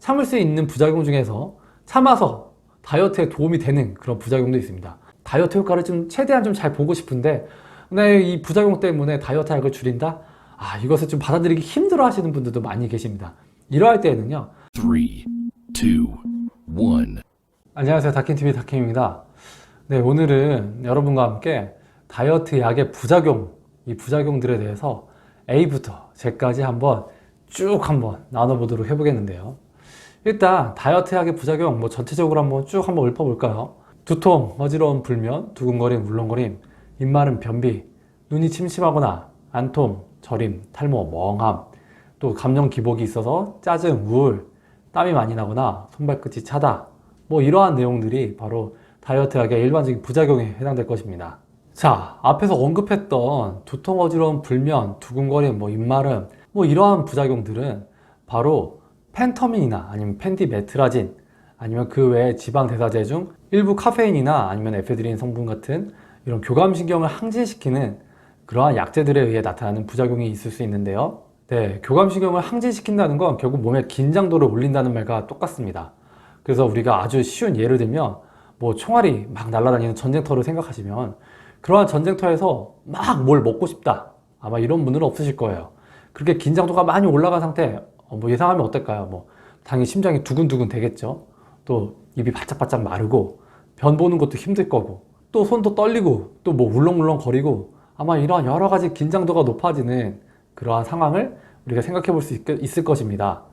참을 수 있는 부작용 중에서 참아서 다이어트에 도움이 되는 그런 부작용도 있습니다. 다이어트 효과를 좀 최대한 좀 잘 보고 싶은데 근데 이 부작용 때문에 다이어트 약을 줄인다? 이것을 좀 받아들이기 힘들어 하시는 분들도 많이 계십니다. 이러할 때에는요. 3, 2, 1. 안녕하세요. 다킨TV 다킨입니다. 네, 오늘은 여러분과 함께 다이어트 약의 부작용, 이 부작용들에 대해서 A부터 Z까지 한번 나눠보도록 해보겠는데요. 일단 다이어트 약의 부작용 전체적으로 한번 읊어볼까요? 두통, 어지러운 불면, 두근거림, 울렁거림, 입마름, 변비, 눈이 침침하거나 안통, 저림, 탈모, 멍함, 또 감정 기복이 있어서 짜증, 우울, 땀이 많이 나거나 손발끝이 차다, 이러한 내용들이 바로 다이어트 약의 일반적인 부작용에 해당될 것입니다. 자, 앞에서 언급했던 두통, 어지러운 불면, 두근거림, 입마름, 이러한 부작용들은 바로 펜터민이나 아니면 펜디메트라진 아니면 그 외에 지방 대사제 중 일부 카페인이나 아니면 에페드린 성분 같은 이런 교감신경을 항진시키는 그러한 약제들에 의해 나타나는 부작용이 있을 수 있는데요. 네, 교감신경을 항진시킨다는 건 결국 몸의 긴장도를 올린다는 말과 똑같습니다. 그래서 우리가 아주 쉬운 예를 들면 총알이 막 날아다니는 전쟁터를 생각하시면 그러한 전쟁터에서 막 뭘 먹고 싶다, 아마 이런 분들은 없으실 거예요. 그렇게 긴장도가 많이 올라간 상태 예상하면 어떨까요? 당연히 심장이 두근두근 되겠죠. 또 입이 바짝바짝 마르고 변 보는 것도 힘들 거고 또 손도 떨리고 또 울렁울렁 거리고 아마 이러한 여러 가지 긴장도가 높아지는 그러한 상황을 우리가 생각해 볼 수 있을 것입니다.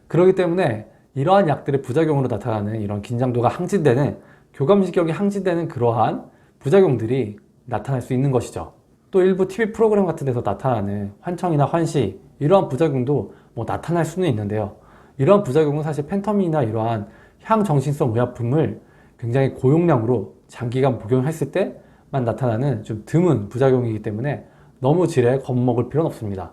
그렇기 때문에 이러한 약들의 부작용으로 나타나는 이런 긴장도가 항진되는, 교감신경이 항진되는 그러한 부작용들이 나타날 수 있는 것이죠. 또 일부 TV 프로그램 같은 데서 나타나는 환청이나 환시, 이러한 부작용도 나타날 수는 있는데요. 이러한 부작용은 사실 펜터민이나 이러한 향정신성 의약품을 굉장히 고용량으로 장기간 복용했을 때만 나타나는 좀 드문 부작용이기 때문에 너무 질에 겁먹을 필요는 없습니다.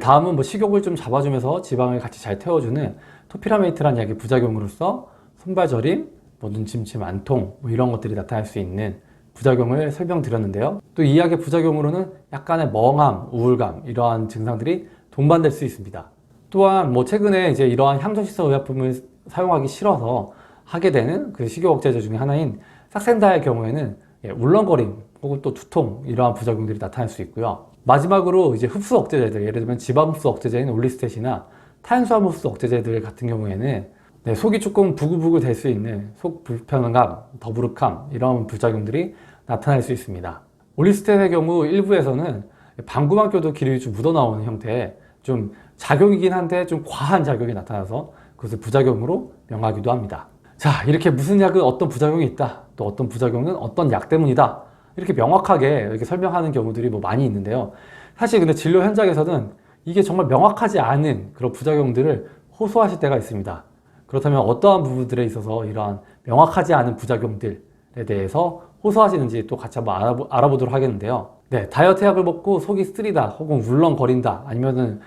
다음은 식욕을 좀 잡아주면서 지방을 같이 잘 태워주는 토피라메이트라는 약의 부작용으로서 손발저림, 눈침침, 안통 이런 것들이 나타날 수 있는 부작용을 설명드렸는데요. 또 이 약의 부작용으로는 약간의 멍함, 우울감 이러한 증상들이 동반될 수 있습니다. 또한 최근에 이제 이러한 향정신성 의약품을 사용하기 싫어서 하게 되는 그 식욕 억제제 중에 하나인 삭센다의 경우에는 울렁거림 혹은 또 두통 이러한 부작용들이 나타날 수 있고요. 마지막으로 이제 흡수 억제제들, 예를 들면 지방 흡수 억제제인 올리스텟이나 탄수화물 흡수 억제제들 같은 경우에는 속이 조금 부글부글 될 수 있는 속 불편감, 더부룩함 이런 부작용들이 나타날 수 있습니다. 올리스텟의 경우 일부에서는 방구막혀도 기름이 좀 묻어나오는 형태의 좀 작용이긴 한데 좀 과한 작용이 나타나서 그것을 부작용으로 명하기도 합니다. 자, 이렇게 무슨 약은 어떤 부작용이 있다, 또 어떤 부작용은 어떤 약 때문이다, 이렇게 명확하게 이렇게 설명하는 경우들이 많이 있는데요. 사실 근데 진료 현장에서는 이게 정말 명확하지 않은 그런 부작용들을 호소하실 때가 있습니다. 그렇다면 어떠한 부분들에 있어서 이러한 명확하지 않은 부작용들에 대해서 호소하시는지 또 같이 한번 알아보도록 하겠는데요. 네, 다이어트 약을 먹고 속이 쓰리다 혹은 울렁거린다 아니면은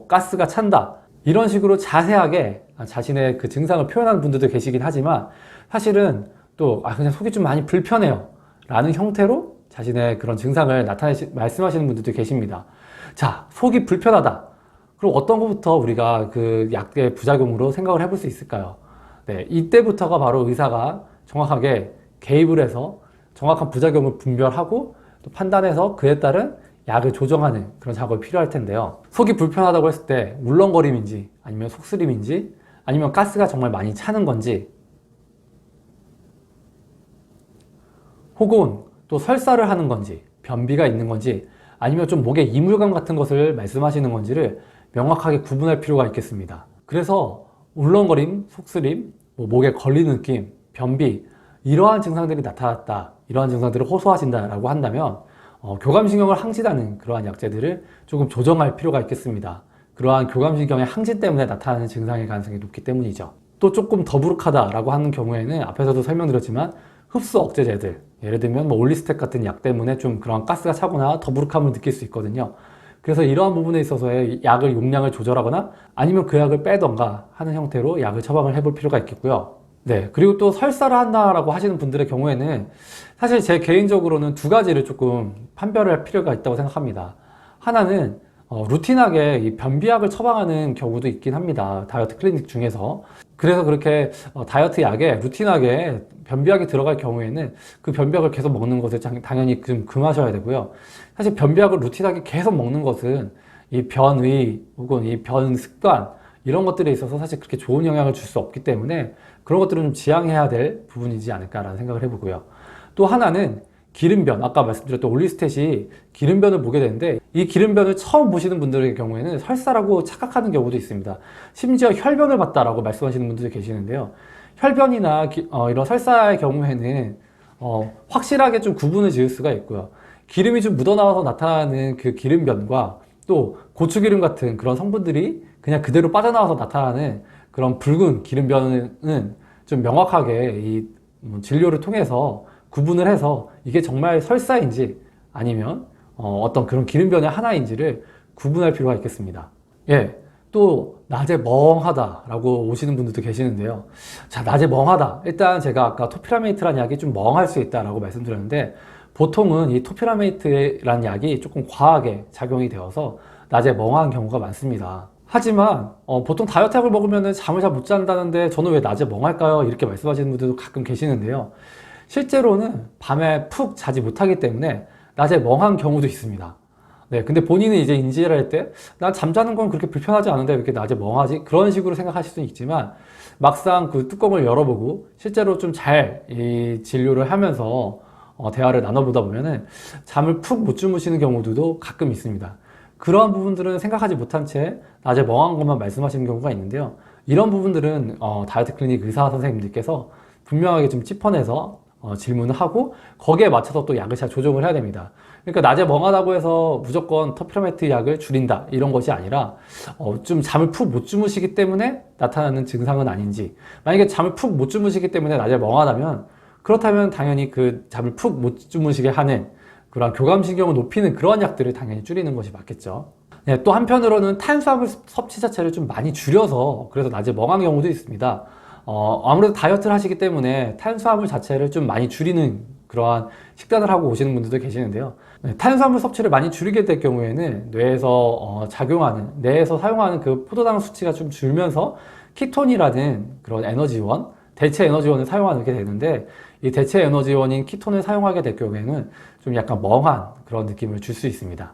가스가 찬다 이런 식으로 자세하게 자신의 그 증상을 표현하는 분들도 계시긴 하지만 사실은 또 그냥 속이 좀 많이 불편해요 라는 형태로 자신의 그런 증상을 말씀하시는 분들도 계십니다. 자, 속이 불편하다. 그럼 어떤 것부터 우리가 그 약의 부작용으로 생각을 해볼 수 있을까요? 네, 이때부터가 바로 의사가 정확하게 개입을 해서 정확한 부작용을 분별하고 또 판단해서 그에 따른 약을 조정하는 그런 작업이 필요할 텐데요. 속이 불편하다고 했을 때 울렁거림인지 아니면 속쓰림인지 아니면 가스가 정말 많이 차는 건지 혹은 또 설사를 하는 건지 변비가 있는 건지 아니면 좀 목에 이물감 같은 것을 말씀하시는 건지를 명확하게 구분할 필요가 있겠습니다. 그래서 울렁거림, 속쓰림, 목에 걸리는 느낌, 변비 이러한 증상들이 나타났다, 이러한 증상들을 호소하신다라고 한다면 교감신경을 항진하는 그러한 약제들을 조금 조정할 필요가 있겠습니다. 그러한 교감신경의 항진 때문에 나타나는 증상의 가능성이 높기 때문이죠. 또 조금 더부룩하다라고 하는 경우에는 앞에서도 설명드렸지만 흡수 억제제들, 예를 들면 올리스텍 같은 약 때문에 좀 그런 가스가 차거나 더부룩함을 느낄 수 있거든요. 그래서 이러한 부분에 있어서의 약을 용량을 조절하거나 아니면 그 약을 빼던가 하는 형태로 약을 처방을 해볼 필요가 있겠고요. 네, 그리고 또 설사를 한다라고 하시는 분들의 경우에는 사실 제 개인적으로는 두 가지를 조금 판별을 할 필요가 있다고 생각합니다. 하나는 루틴하게 이 변비약을 처방하는 경우도 있긴 합니다. 다이어트 클리닉 중에서. 그래서 그렇게 다이어트 약에 루틴하게 변비약이 들어갈 경우에는 그 변비약을 계속 먹는 것을 당연히 좀 금하셔야 되고요. 사실 변비약을 루틴하게 계속 먹는 것은 이 변의 혹은 이 변 습관 이런 것들에 있어서 사실 그렇게 좋은 영향을 줄 수 없기 때문에 그런 것들은 좀 지양해야 될 부분이지 않을까라는 생각을 해보고요. 또 하나는 기름변, 아까 말씀드렸던 올리스탯이 기름변을 보게 되는데 이 기름변을 처음 보시는 분들의 경우에는 설사라고 착각하는 경우도 있습니다. 심지어 혈변을 봤다라고 말씀하시는 분들도 계시는데요. 혈변이나 이런 설사의 경우에는 확실하게 좀 구분을 지을 수가 있고요. 기름이 좀 묻어나와서 나타나는 그 기름변과 또 고추기름 같은 그런 성분들이 그냥 그대로 빠져나와서 나타나는 그런 붉은 기름변은 좀 명확하게 이 진료를 통해서 구분을 해서 이게 정말 설사인지 아니면 어떤 그런 기름변의 하나인지를 구분할 필요가 있겠습니다. 예, 또 낮에 멍하다라고 오시는 분들도 계시는데요. 자, 낮에 멍하다. 일단 제가 아까 토피라메이트라는 약이 좀 멍할 수 있다라고 말씀드렸는데 보통은 이 토피라메이트라는 약이 조금 과하게 작용이 되어서 낮에 멍한 경우가 많습니다. 하지만 보통 다이어트 약을 먹으면 잠을 잘 못 잔다는데 저는 왜 낮에 멍할까요? 이렇게 말씀하시는 분들도 가끔 계시는데요. 실제로는 밤에 푹 자지 못하기 때문에 낮에 멍한 경우도 있습니다. 네, 근데 본인이 이제 인지를 할 때, 난 잠자는 건 그렇게 불편하지 않은데 왜 이렇게 낮에 멍하지? 그런 식으로 생각하실 수는 있지만, 막상 그 뚜껑을 열어보고, 실제로 좀 잘 이 진료를 하면서 대화를 나눠보다 보면은 잠을 푹 못 주무시는 경우들도 가끔 있습니다. 그러한 부분들은 생각하지 못한 채 낮에 멍한 것만 말씀하시는 경우가 있는데요. 이런 부분들은 다이어트 클리닉 의사 선생님들께서 분명하게 좀 짚어내서 질문을 하고 거기에 맞춰서 또 약을 잘 조정을 해야 됩니다. 그러니까 낮에 멍하다고 해서 무조건 토피라메트 약을 줄인다 이런 것이 아니라 좀 잠을 푹 못 주무시기 때문에 나타나는 증상은 아닌지, 만약에 잠을 푹 못 주무시기 때문에 낮에 멍하다면 그렇다면 당연히 그 잠을 푹 못 주무시게 하는 그런 교감신경을 높이는 그런 약들을 당연히 줄이는 것이 맞겠죠. 네, 또 한편으로는 탄수화물 섭취 자체를 좀 많이 줄여서 그래서 낮에 멍한 경우도 있습니다. 아무래도 다이어트를 하시기 때문에 탄수화물 자체를 좀 많이 줄이는 그러한 식단을 하고 오시는 분들도 계시는데요. 네, 탄수화물 섭취를 많이 줄이게 될 경우에는 뇌에서 뇌에서 사용하는 그 포도당 수치가 좀 줄면서 키톤이라는 그런 에너지원, 대체 에너지원을 사용하게 되는데 이 대체 에너지원인 키톤을 사용하게 될 경우에는 좀 약간 멍한 그런 느낌을 줄 수 있습니다.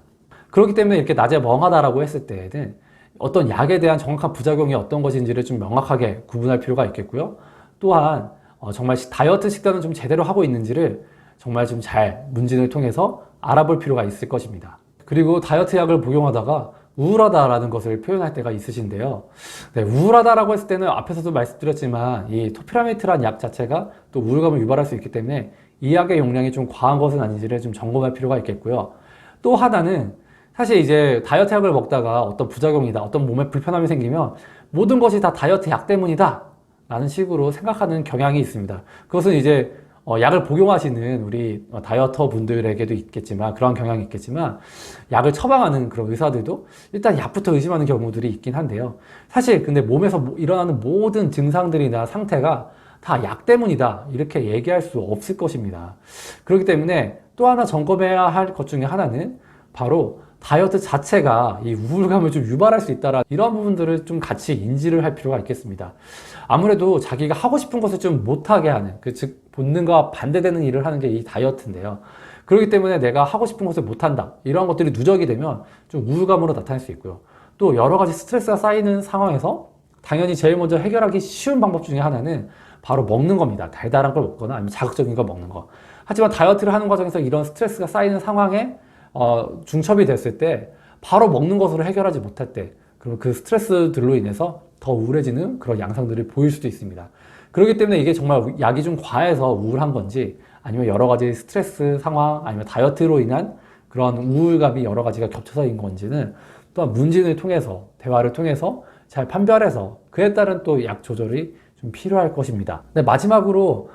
그렇기 때문에 이렇게 낮에 멍하다라고 했을 때에는 어떤 약에 대한 정확한 부작용이 어떤 것인지를 좀 명확하게 구분할 필요가 있겠고요. 또한 정말 다이어트 식단을 좀 제대로 하고 있는지를 정말 좀 잘 문진을 통해서 알아볼 필요가 있을 것입니다. 그리고 다이어트 약을 복용하다가 우울하다라는 것을 표현할 때가 있으신데요. 네, 우울하다라고 했을 때는 앞에서도 말씀드렸지만 이 토피라메이트라는 약 자체가 또 우울감을 유발할 수 있기 때문에 이 약의 용량이 좀 과한 것은 아닌지를 좀 점검할 필요가 있겠고요. 또 하나는 사실 이제 다이어트 약을 먹다가 어떤 부작용이다, 어떤 몸에 불편함이 생기면 모든 것이 다 다이어트 약 때문이다 라는 식으로 생각하는 경향이 있습니다. 그것은 이제 약을 복용하시는 우리 다이어터 분들에게도 있겠지만, 그런 경향이 있겠지만, 약을 처방하는 그런 의사들도 일단 약부터 의심하는 경우들이 있긴 한데요. 사실 근데 몸에서 일어나는 모든 증상들이나 상태가 다 약 때문이다 이렇게 얘기할 수 없을 것입니다. 그렇기 때문에 또 하나 점검해야 할 것 중에 하나는 바로 다이어트 자체가 이 우울감을 좀 유발할 수 있다라, 이런 부분들을 좀 같이 인지를 할 필요가 있겠습니다. 아무래도 자기가 하고 싶은 것을 좀 못하게 하는, 즉 본능과 반대되는 일을 하는 게 이 다이어트인데요. 그렇기 때문에 내가 하고 싶은 것을 못한다, 이런 것들이 누적이 되면 좀 우울감으로 나타날 수 있고요. 또 여러 가지 스트레스가 쌓이는 상황에서 당연히 제일 먼저 해결하기 쉬운 방법 중에 하나는 바로 먹는 겁니다. 달달한 걸 먹거나 아니면 자극적인 걸 먹는 거. 하지만 다이어트를 하는 과정에서 이런 스트레스가 쌓이는 상황에 중첩이 됐을 때 바로 먹는 것으로 해결하지 못할 때, 그럼 그 스트레스들로 인해서 더 우울해지는 그런 양상들을 보일 수도 있습니다. 그렇기 때문에 이게 정말 약이 좀 과해서 우울한 건지, 아니면 여러 가지 스트레스 상황, 아니면 다이어트로 인한 그런 우울감이 여러 가지가 겹쳐서인 건지는 또한 문진을 통해서, 대화를 통해서 잘 판별해서 그에 따른 또 약 조절이 좀 필요할 것입니다. 근데 마지막으로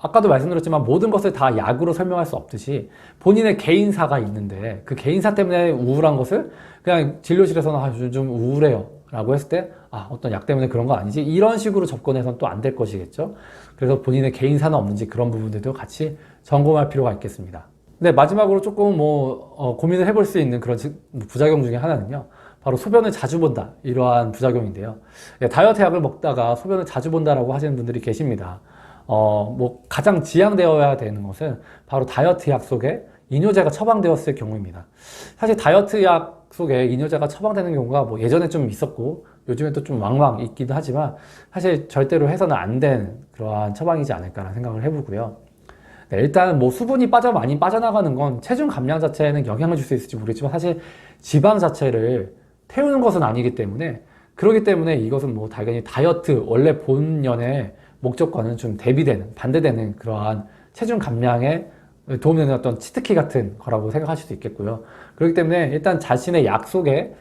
아까도 말씀드렸지만 모든 것을 다 약으로 설명할 수 없듯이 본인의 개인사가 있는데 그 개인사 때문에 우울한 것을 그냥 진료실에서는 요즘 좀 우울해요 라고 했을 때 어떤 약 때문에 그런 거 아니지? 이런 식으로 접근해서는 또 안 될 것이겠죠. 그래서 본인의 개인사는 없는지 그런 부분들도 같이 점검할 필요가 있겠습니다. 근데 마지막으로 조금 고민을 해볼 수 있는 그런 부작용 중에 하나는요, 바로 소변을 자주 본다, 이러한 부작용인데요. 네, 다이어트 약을 먹다가 소변을 자주 본다라고 하시는 분들이 계십니다. 뭐 가장 지양되어야 되는 것은 바로 다이어트 약 속에 이뇨제가 처방되었을 경우입니다. 사실 다이어트 약 속에 이뇨제가 처방되는 경우가 뭐 예전에 좀 있었고 요즘에 또 좀 왕왕 있기도 하지만 사실 절대로 해서는 안 된 그러한 처방이지 않을까라는 생각을 해보고요. 네, 일단 뭐 수분이 많이 빠져나가는 건 체중 감량 자체에는 영향을 줄 수 있을지 모르겠지만 사실 지방 자체를 태우는 것은 아니기 때문에, 그렇기 때문에 이것은 뭐 당연히 다이어트 원래 본연의 목적과는 좀 대비되는, 반대되는 그러한 체중 감량에 도움되는 어떤 치트키 같은 거라고 생각하실 수 있겠고요. 그렇기 때문에 일단 자신의 약 속에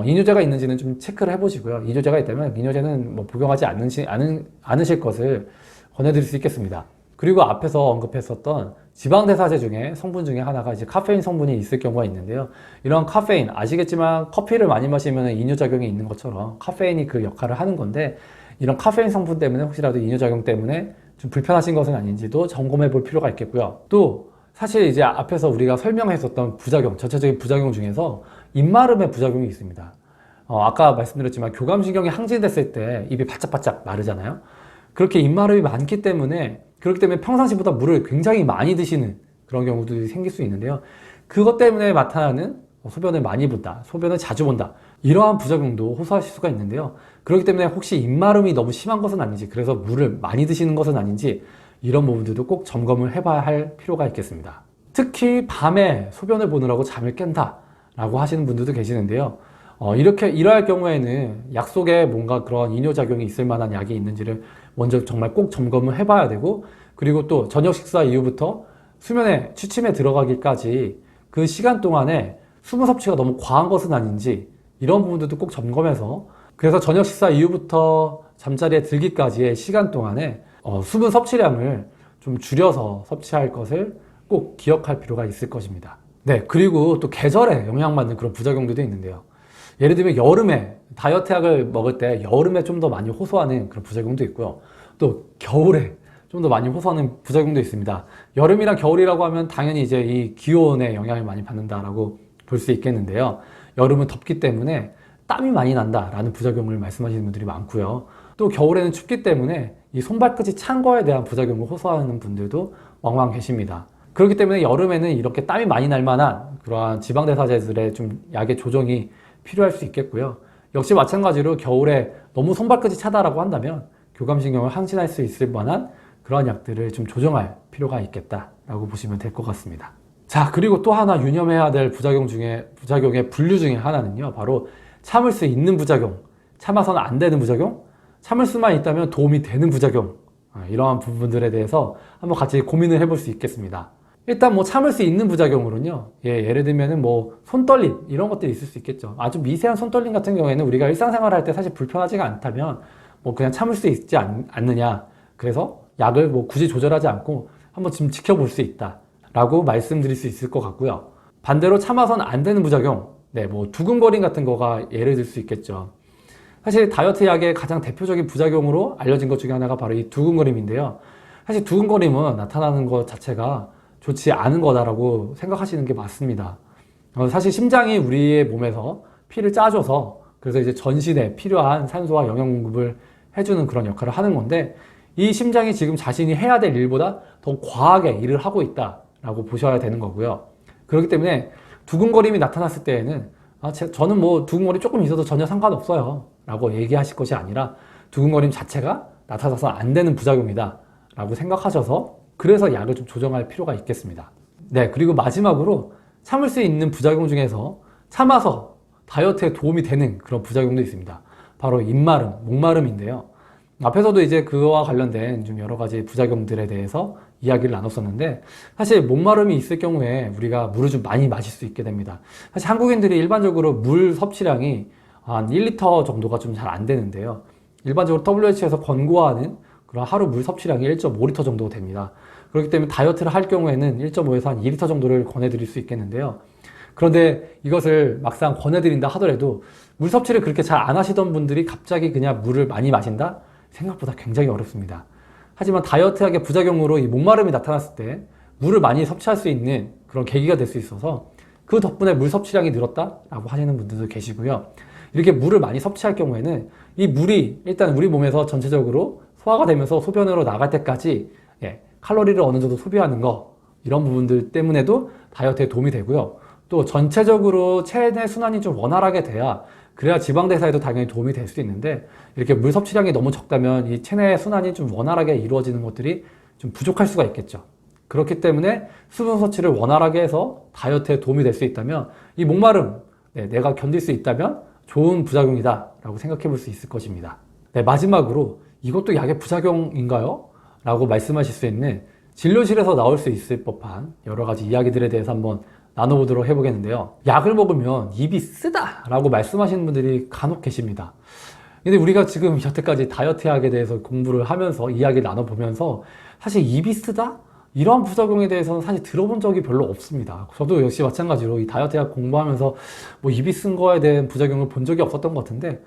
이뇨제가 있는지는 좀 체크를 해보시고요. 이뇨제가 있다면 이뇨제는 뭐 복용하지 않으실 것을 권해드릴 수 있겠습니다. 그리고 앞에서 언급했었던 지방대사제 중에 성분 중에 하나가 이제 카페인 성분이 있을 경우가 있는데요. 이런 카페인, 아시겠지만 커피를 많이 마시면 이뇨작용이 있는 것처럼 카페인이 그 역할을 하는 건데, 이런 카페인 성분 때문에 혹시라도 이뇨작용 때문에 좀 불편하신 것은 아닌지도 점검해 볼 필요가 있겠고요. 또 사실 이제 앞에서 우리가 설명했었던 부작용, 전체적인 부작용 중에서 입마름의 부작용이 있습니다. 아까 말씀드렸지만 교감신경이 항진됐을 때 입이 바짝바짝 마르잖아요. 그렇게 입마름이 많기 때문에, 그렇기 때문에 평상시보다 물을 굉장히 많이 드시는 그런 경우들이 생길 수 있는데요. 그것 때문에 나타나는 소변을 많이 본다, 소변을 자주 본다, 이러한 부작용도 호소하실 수가 있는데요. 그렇기 때문에 혹시 입마름이 너무 심한 것은 아닌지, 그래서 물을 많이 드시는 것은 아닌지, 이런 부분들도 꼭 점검을 해봐야 할 필요가 있겠습니다. 특히 밤에 소변을 보느라고 잠을 깬다 라고 하시는 분들도 계시는데요. 이러할 경우에는 약 속에 뭔가 그런 이뇨작용이 있을 만한 약이 있는지를 먼저 정말 꼭 점검을 해봐야 되고, 그리고 또 저녁 식사 이후부터 수면에 취침에 들어가기까지 그 시간 동안에 수분 섭취가 너무 과한 것은 아닌지, 이런 부분들도 꼭 점검해서, 그래서 저녁 식사 이후부터 잠자리에 들기까지의 시간 동안에 수분 섭취량을 좀 줄여서 섭취할 것을 꼭 기억할 필요가 있을 것입니다. 네, 그리고 또 계절에 영향받는 그런 부작용들도 있는데요. 예를 들면 여름에 다이어트 약을 먹을 때 여름에 좀 더 많이 호소하는 그런 부작용도 있고요. 또 겨울에 좀 더 많이 호소하는 부작용도 있습니다. 여름이랑 겨울이라고 하면 당연히 이제 이 기온에 영향을 많이 받는다라고 볼 수 있겠는데요. 여름은 덥기 때문에 땀이 많이 난다라는 부작용을 말씀하시는 분들이 많고요. 또 겨울에는 춥기 때문에 이 손발끝이 찬 거에 대한 부작용을 호소하는 분들도 왕왕 계십니다. 그렇기 때문에 여름에는 이렇게 땀이 많이 날 만한 그러한 지방대사제들의 좀 약의 조정이 필요할 수 있겠고요. 역시 마찬가지로 겨울에 너무 손발끝이 차다라고 한다면 교감신경을 항진할 수 있을 만한 그런 약들을 좀 조정할 필요가 있겠다라고 보시면 될 것 같습니다. 자, 그리고 또 하나 유념해야 될 부작용의 분류 중에 하나는요, 바로 참을 수 있는 부작용, 참아서는 안 되는 부작용, 참을 수만 있다면 도움이 되는 부작용, 이러한 부분들에 대해서 한번 같이 고민을 해볼 수 있겠습니다. 일단 뭐 참을 수 있는 부작용으로는요, 예를 들면은 뭐 손떨림, 이런 것들이 있을 수 있겠죠. 아주 미세한 손떨림 같은 경우에는 우리가 일상생활 할 때 사실 불편하지가 않다면 뭐 그냥 참을 수 있지 않느냐, 그래서 약을 뭐 굳이 조절하지 않고 한번 좀 지켜볼 수 있다 라고 말씀드릴 수 있을 것 같고요. 반대로 참아서는 안 되는 부작용, 뭐 두근거림 같은 거가 예를 들 수 있겠죠. 사실 다이어트 약의 가장 대표적인 부작용으로 알려진 것 중에 하나가 바로 이 두근거림인데요. 사실 두근거림은 나타나는 것 자체가 좋지 않은 거다라고 생각하시는 게 맞습니다. 사실 심장이 우리의 몸에서 피를 짜줘서, 그래서 이제 전신에 필요한 산소와 영양 공급을 해주는 그런 역할을 하는 건데, 이 심장이 지금 자신이 해야 될 일보다 더 과하게 일을 하고 있다라고 보셔야 되는 거고요. 그렇기 때문에 두근거림이 나타났을 때에는 저는 뭐 두근거림 조금 있어도 전혀 상관없어요 라고 얘기하실 것이 아니라, 두근거림 자체가 나타나서 안 되는 부작용이다 라고 생각하셔서 그래서 약을 좀 조정할 필요가 있겠습니다. 네, 그리고 마지막으로 참을 수 있는 부작용 중에서 참아서 다이어트에 도움이 되는 그런 부작용도 있습니다. 바로 입마름, 목마름인데요. 앞에서도 이제 그거와 관련된 좀 여러 가지 부작용들에 대해서 이야기를 나눴었는데, 사실 목마름이 있을 경우에 우리가 물을 좀 많이 마실 수 있게 됩니다. 사실 한국인들이 일반적으로 물 섭취량이 한 1리터 정도가 좀 잘 안 되는데요. 일반적으로 WHO에서 권고하는 그런 하루 물 섭취량이 1.5리터 정도 됩니다. 그렇기 때문에 다이어트를 할 경우에는 1.5에서 한 2리터 정도를 권해드릴 수 있겠는데요. 그런데 이것을 막상 권해드린다 하더라도 물 섭취를 그렇게 잘 안 하시던 분들이 갑자기 그냥 물을 많이 마신다? 생각보다 굉장히 어렵습니다. 하지만 다이어트약의 부작용으로 이 목마름이 나타났을 때 물을 많이 섭취할 수 있는 그런 계기가 될 수 있어서 그 덕분에 물 섭취량이 늘었다라고 하시는 분들도 계시고요. 이렇게 물을 많이 섭취할 경우에는 이 물이 일단 우리 몸에서 전체적으로 소화가 되면서 소변으로 나갈 때까지 칼로리를 어느 정도 소비하는 거, 이런 부분들 때문에도 다이어트에 도움이 되고요. 또 전체적으로 체내 순환이 좀 원활하게 돼야, 그래야 지방 대사에도 당연히 도움이 될 수 있는데, 이렇게 물 섭취량이 너무 적다면 이 체내 순환이 좀 원활하게 이루어지는 것들이 좀 부족할 수가 있겠죠. 그렇기 때문에 수분 섭취를 원활하게 해서 다이어트에 도움이 될 수 있다면, 이 목마름, 내가 견딜 수 있다면 좋은 부작용이다 라고 생각해 볼 수 있을 것입니다. 마지막으로 이것도 약의 부작용인가요? 라고 말씀하실 수 있는, 진료실에서 나올 수 있을 법한 여러 가지 이야기들에 대해서 한번 나눠보도록 해보겠는데요. 약을 먹으면 입이 쓰다 라고 말씀하시는 분들이 간혹 계십니다. 근데 우리가 지금 여태까지 다이어트 약에 대해서 공부를 하면서 이야기를 나눠보면서 사실 입이 쓰다? 이러한 부작용에 대해서는 사실 들어본 적이 별로 없습니다. 저도 역시 마찬가지로 이 다이어트 약 공부하면서 뭐 입이 쓴 거에 대한 부작용을 본 적이 없었던 것 같은데,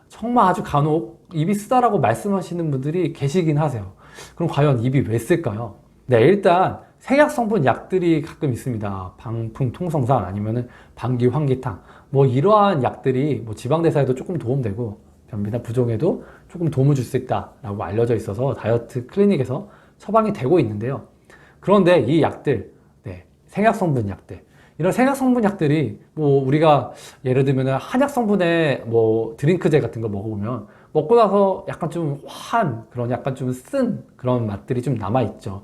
정말 아주 간혹 입이 쓰다라고 말씀하시는 분들이 계시긴 하세요. 그럼 과연 입이 왜 쓸까요? 일단 생약 성분 약들이 가끔 있습니다. 방풍 통성산 아니면은 방귀 환기탕, 뭐 이러한 약들이 뭐 지방 대사에도 조금 도움되고 변비나 부종에도 조금 도움을 줄 수 있다라고 알려져 있어서 다이어트 클리닉에서 처방이 되고 있는데요. 그런데 이 약들, 생약 성분 약들, 이런 생약 성분 약들이 뭐 우리가 예를 들면 한약 성분의 뭐 드링크제 같은 거 먹어보면 먹고 나서 약간 좀 화한 그런 약간 좀 쓴 그런 맛들이 좀 남아 있죠.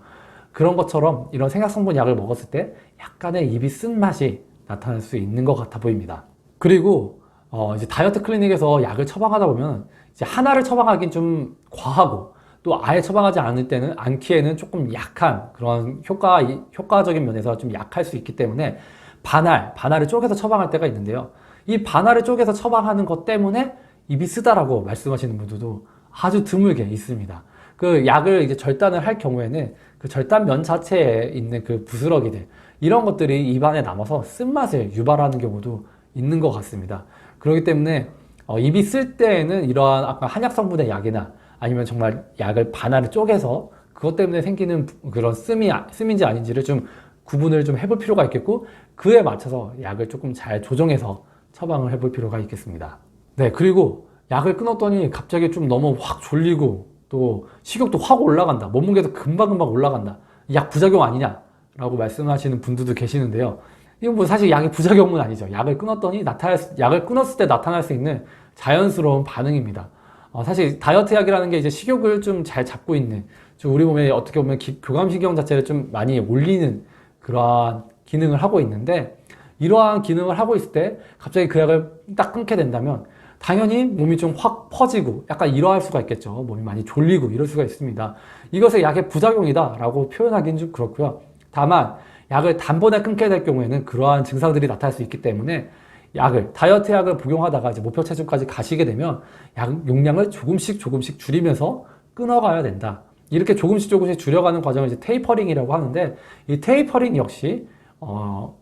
그런 것처럼 이런 생약 성분 약을 먹었을 때 약간의 입이 쓴 맛이 나타날 수 있는 것 같아 보입니다. 그리고 이제 다이어트 클리닉에서 약을 처방하다 보면 이제 하나를 처방하기는 좀 과하고, 또 아예 처방하지 않을 때는 않기에는 조금 약한 그런 효과적인 면에서 좀 약할 수 있기 때문에 반알을 쪼개서 처방할 때가 있는데요. 이 반알을 쪼개서 처방하는 것 때문에 입이 쓰다라고 말씀하시는 분들도 아주 드물게 있습니다. 그 약을 이제 절단을 할 경우에는 그 절단면 자체에 있는 그 부스러기들, 이런 것들이 입안에 남아서 쓴맛을 유발하는 경우도 있는 것 같습니다. 그렇기 때문에 입이 쓸 때에는 이러한 아까 한약 성분의 약이나 아니면 정말 약을 반알을 쪼개서 그것 때문에 생기는 그런 씀인지 아닌지를 좀 구분을 좀 해볼 필요가 있겠고, 그에 맞춰서 약을 조금 잘 조정해서 처방을 해볼 필요가 있겠습니다. 그리고 약을 끊었더니 갑자기 좀 너무 확 졸리고 또 식욕도 확 올라간다, 몸무게도 금방금방 올라간다, 약 부작용 아니냐 라고 말씀하시는 분들도 계시는데요. 이건 뭐 사실 약의 부작용은 아니죠. 약을 끊었을 때 나타날 수 있는 자연스러운 반응입니다. 사실 다이어트 약이라는 게 이제 식욕을 좀 잘 잡고 있는, 좀 우리 몸에 어떻게 보면 교감신경 자체를 좀 많이 올리는 그러한 기능을 하고 있는데, 이러한 기능을 하고 있을 때 갑자기 그 약을 딱 끊게 된다면 당연히 몸이 좀 확 퍼지고 약간 이러할 수가 있겠죠. 몸이 많이 졸리고 이럴 수가 있습니다. 이것을 약의 부작용이다 라고 표현하기는 좀 그렇고요. 다만 약을 단번에 끊게 될 경우에는 그러한 증상들이 나타날 수 있기 때문에 다이어트 약을 복용하다가 이제 목표 체중까지 가시게 되면 약 용량을 조금씩 줄이면서 끊어가야 된다. 이렇게 조금씩 줄여가는 과정을 이제 테이퍼링이라고 하는데, 이 테이퍼링 역시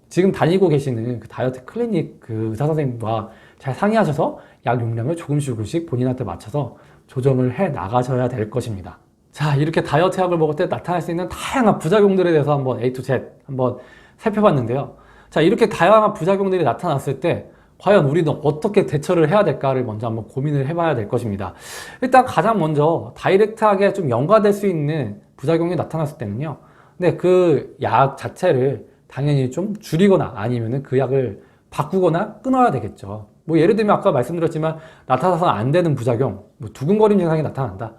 지금 다니고 계시는 그 다이어트 클리닉 그 의사 선생님과 잘 상의하셔서 약 용량을 조금씩 본인한테 맞춰서 조정을 해 나가셔야 될 것입니다. 자, 이렇게 다이어트 약을 먹을 때 나타날 수 있는 다양한 부작용들에 대해서 한번 A to Z 한번 살펴봤는데요. 자, 이렇게 다양한 부작용들이 나타났을 때 과연 우리는 어떻게 대처를 해야 될까를 먼저 한번 고민을 해봐야 될 것입니다. 일단 가장 먼저 다이렉트하게 좀 연관될 수 있는 부작용이 나타났을 때는요. 그 약 자체를 당연히 좀 줄이거나 아니면은 그 약을 바꾸거나 끊어야 되겠죠. 뭐 예를 들면 아까 말씀드렸지만 나타나서는 안 되는 부작용, 뭐 두근거림 증상이 나타난다.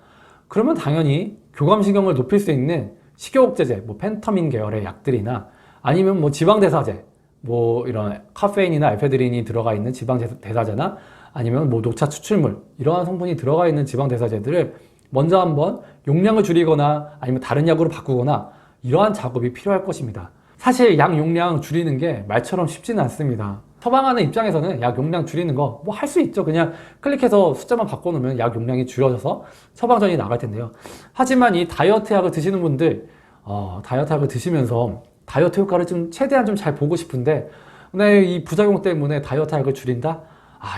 그러면 당연히 교감신경을 높일 수 있는 식욕억제제, 뭐 펜터민 계열의 약들이나 아니면 뭐 지방대사제, 뭐 이런 카페인이나 에페드린이 들어가 있는 지방대사제나 아니면 뭐 녹차 추출물, 이러한 성분이 들어가 있는 지방대사제들을 먼저 한번 용량을 줄이거나 아니면 다른 약으로 바꾸거나 이러한 작업이 필요할 것입니다. 사실 약 용량 줄이는 게 말처럼 쉽지는 않습니다. 처방하는 입장에서는 약 용량 줄이는 거 뭐 할 수 있죠. 그냥 클릭해서 숫자만 바꿔놓으면 약 용량이 줄여져서 처방전이 나갈 텐데요. 하지만 이 다이어트 약을 드시는 분들, 다이어트 약을 드시면서 다이어트 효과를 좀 최대한 좀 잘 보고 싶은데, 이 부작용 때문에 다이어트 약을 줄인다?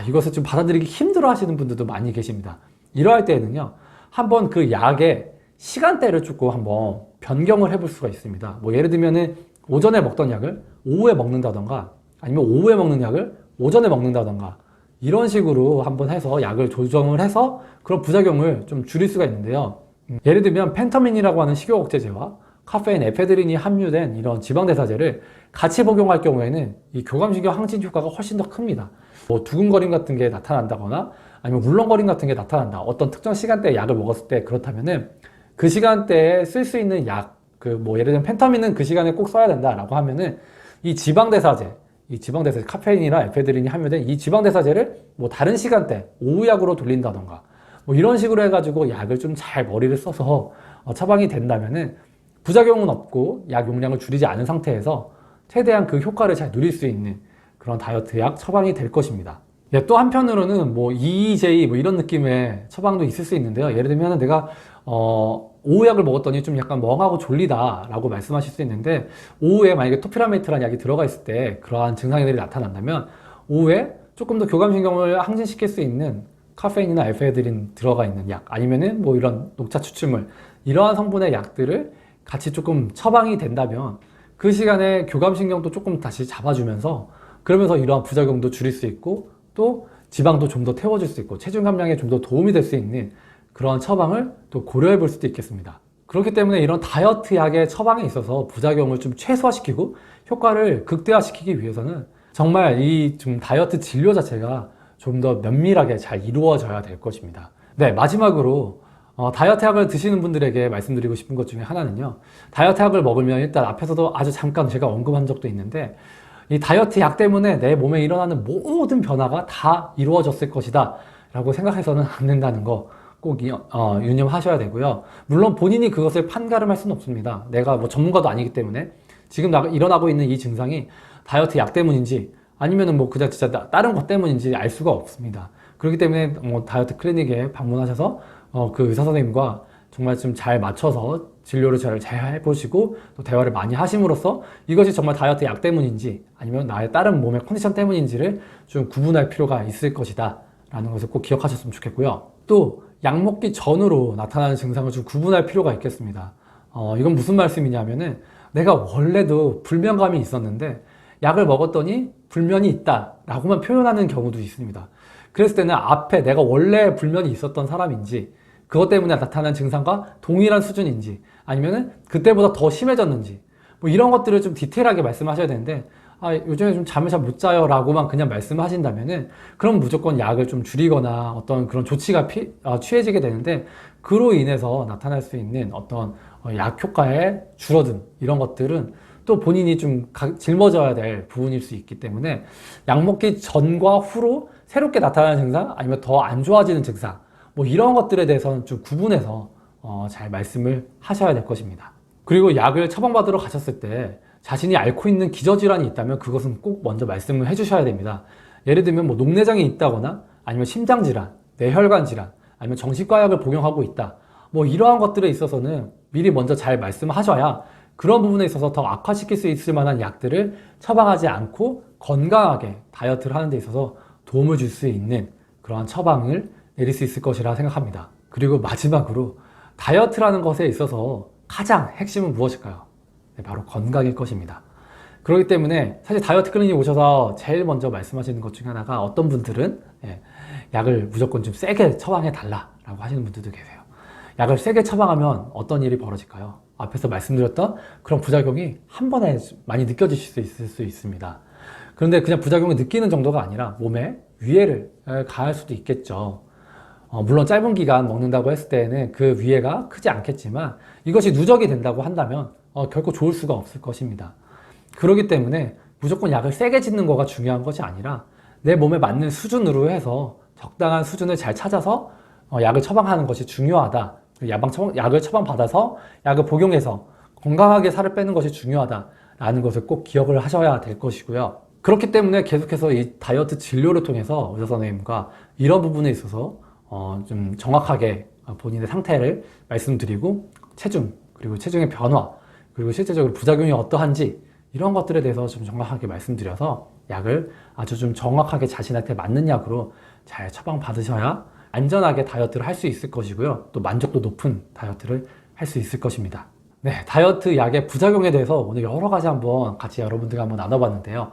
이것을 좀 받아들이기 힘들어 하시는 분들도 많이 계십니다. 이러할 때에는요, 한번 그 약의 시간대를 조금 한번 변경을 해볼 수가 있습니다. 뭐 예를 들면은 오전에 먹던 약을 오후에 먹는다던가, 아니면 오후에 먹는 약을 오전에 먹는다던가 이런 식으로 한번 해서 약을 조정을 해서 그런 부작용을 좀 줄일 수가 있는데요. 예를 들면 펜터민이라고 하는 식욕 억제제와 카페인, 에페드린이 함유된 이런 지방대사제를 같이 복용할 경우에는 이 교감신경 항진 효과가 훨씬 더 큽니다. 뭐 두근거림 같은 게 나타난다거나 아니면 울렁거림 같은 게 나타난다. 어떤 특정 시간대에 약을 먹었을 때 그렇다면은 그 시간대에 쓸 수 있는 약, 뭐 예를 들면 펜타민은 그 시간에 꼭 써야 된다라고 하면은 이 지방대사제, 카페인이나 에페드린이 함유된 이 지방대사제를 뭐 다른 시간대, 오후약으로 돌린다던가 뭐 이런 식으로 해가지고 약을 좀 잘 머리를 써서 처방이 된다면은 부작용은 없고 약 용량을 줄이지 않은 상태에서 최대한 그 효과를 잘 누릴 수 있는 그런 다이어트 약 처방이 될 것입니다. 예, 또 한편으로는 뭐 EEJ 뭐 이런 느낌의 처방도 있을 수 있는데요. 예를 들면 내가 오후약을 먹었더니 좀 약간 멍하고 졸리다 라고 말씀하실 수 있는데, 오후에 만약에 토피라메이트라는 약이 들어가 있을 때 그러한 증상들이 나타난다면 오후에 조금 더 교감신경을 항진시킬 수 있는 카페인이나 에페드린 들어가 있는 약, 아니면은 뭐 이런 녹차 추출물, 이러한 성분의 약들을 같이 조금 처방이 된다면 그 시간에 교감신경도 조금 다시 잡아주면서, 그러면서 이러한 부작용도 줄일 수 있고 또 지방도 좀 더 태워줄 수 있고 체중 감량에 좀 더 도움이 될 수 있는 그런 처방을 또 고려해 볼 수도 있겠습니다. 그렇기 때문에 이런 다이어트 약의 처방에 있어서 부작용을 좀 최소화시키고 효과를 극대화시키기 위해서는 정말 이 좀 다이어트 진료 자체가 좀 더 면밀하게 잘 이루어져야 될 것입니다. 네, 마지막으로 다이어트 약을 드시는 분들에게 말씀드리고 싶은 것 중에 하나는요, 다이어트 약을 먹으면 일단 앞에서도 아주 잠깐 제가 언급한 적도 있는데, 이 다이어트 약 때문에 내 몸에 일어나는 모든 변화가 다 이루어졌을 것이다 라고 생각해서는 안 된다는 거 꼭 유념하셔야 되고요. 물론 본인이 그것을 판가름할 수는 없습니다. 내가 뭐 전문가도 아니기 때문에 지금 일어나고 있는 이 증상이 다이어트 약 때문인지 아니면은 뭐 그냥 진짜 다른 것 때문인지 알 수가 없습니다. 그렇기 때문에 다이어트 클리닉에 방문하셔서 그 의사 선생님과 정말 좀 잘 맞춰서 진료를 잘 해보시고 또 대화를 많이 하심으로써 이것이 정말 다이어트 약 때문인지 아니면 나의 다른 몸의 컨디션 때문인지를 좀 구분할 필요가 있을 것이다 라는 것을 꼭 기억하셨으면 좋겠고요. 또 약 먹기 전으로 나타나는 증상을 좀 구분할 필요가 있겠습니다. 이건 무슨 말씀이냐면은 내가 원래도 불면감이 있었는데 약을 먹었더니 불면이 있다 라고만 표현하는 경우도 있습니다. 그랬을 때는 앞에 내가 원래 불면이 있었던 사람인지, 그것 때문에 나타난 증상과 동일한 수준인지, 아니면은 그때보다 더 심해졌는지, 뭐 이런 것들을 좀 디테일하게 말씀하셔야 되는데, 요즘에 좀 잠을 잘 못 자요 라고만 그냥 말씀하신다면은 그럼 무조건 약을 좀 줄이거나 어떤 그런 조치가 취해지게 되는데, 그로 인해서 나타날 수 있는 어떤 약 효과의 줄어든 이런 것들은 또 본인이 좀 짊어져야 될 부분일 수 있기 때문에, 약 먹기 전과 후로 새롭게 나타나는 증상 아니면 더 안 좋아지는 증상, 뭐 이런 것들에 대해서는 좀 구분해서 잘 말씀을 하셔야 될 것입니다. 그리고 약을 처방받으러 가셨을 때 자신이 앓고 있는 기저질환이 있다면 그것은 꼭 먼저 말씀을 해주셔야 됩니다. 예를 들면 뭐 녹내장이 있다거나 아니면 심장질환, 뇌혈관 질환, 아니면 정신과약을 복용하고 있다, 뭐 이러한 것들에 있어서는 미리 먼저 잘 말씀하셔야 그런 부분에 있어서 더 악화시킬 수 있을 만한 약들을 처방하지 않고 건강하게 다이어트를 하는 데 있어서 도움을 줄 수 있는 그러한 처방을 내릴 수 있을 것이라 생각합니다. 그리고 마지막으로 다이어트라는 것에 있어서 가장 핵심은 무엇일까요? 네, 바로 건강일 것입니다. 그렇기 때문에 사실 다이어트 클리닉 오셔서 제일 먼저 말씀하시는 것 중에 하나가, 어떤 분들은 약을 무조건 좀 세게 처방해 달라라고 하시는 분들도 계세요. 약을 세게 처방하면 어떤 일이 벌어질까요? 앞에서 말씀드렸던 그런 부작용이 한 번에 많이 느껴지실 수 있을 수 있습니다. 그런데 그냥 부작용을 느끼는 정도가 아니라 몸에 위해를 가할 수도 있겠죠. 물론 짧은 기간 먹는다고 했을 때는 그 위해가 크지 않겠지만, 이것이 누적이 된다고 한다면 결코 좋을 수가 없을 것입니다. 그렇기 때문에 무조건 약을 세게 짓는 거가 중요한 것이 아니라 내 몸에 맞는 수준으로 해서 적당한 수준을 잘 찾아서 약을 처방하는 것이 중요하다. 약을 처방받아서 약을 복용해서 건강하게 살을 빼는 것이 중요하다라는 것을 꼭 기억을 하셔야 될 것이고요. 그렇기 때문에 계속해서 이 다이어트 진료를 통해서 의사 선생님과 이런 부분에 있어서 좀 정확하게 본인의 상태를 말씀드리고, 체중, 그리고 체중의 변화, 그리고 실제적으로 부작용이 어떠한지 이런 것들에 대해서 좀 정확하게 말씀드려서 약을 아주 좀 정확하게 자신한테 맞는 약으로 잘 처방받으셔야 안전하게 다이어트를 할 수 있을 것이고요. 또 만족도 높은 다이어트를 할 수 있을 것입니다. 네, 다이어트 약의 부작용에 대해서 오늘 여러 가지 한번 같이 여러분들과 한번 나눠봤는데요.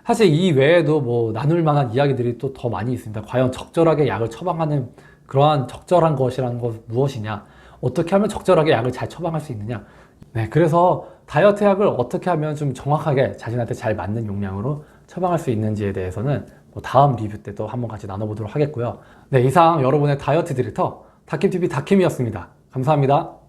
사실 이 외에도 뭐 나눌 만한 이야기들이 또 더 많이 있습니다. 과연 적절하게 약을 처방하는 그러한 적절한 것이라는 것 무엇이냐? 어떻게 하면 적절하게 약을 잘 처방할 수 있느냐? 네, 그래서 다이어트 약을 어떻게 하면 좀 정확하게 자신한테 잘 맞는 용량으로 처방할 수 있는지에 대해서는 뭐 다음 리뷰 때 또 한번 같이 나눠보도록 하겠고요. 네, 이상 여러분의 다이어트 디렉터 다킴TV 다킴이었습니다. 감사합니다.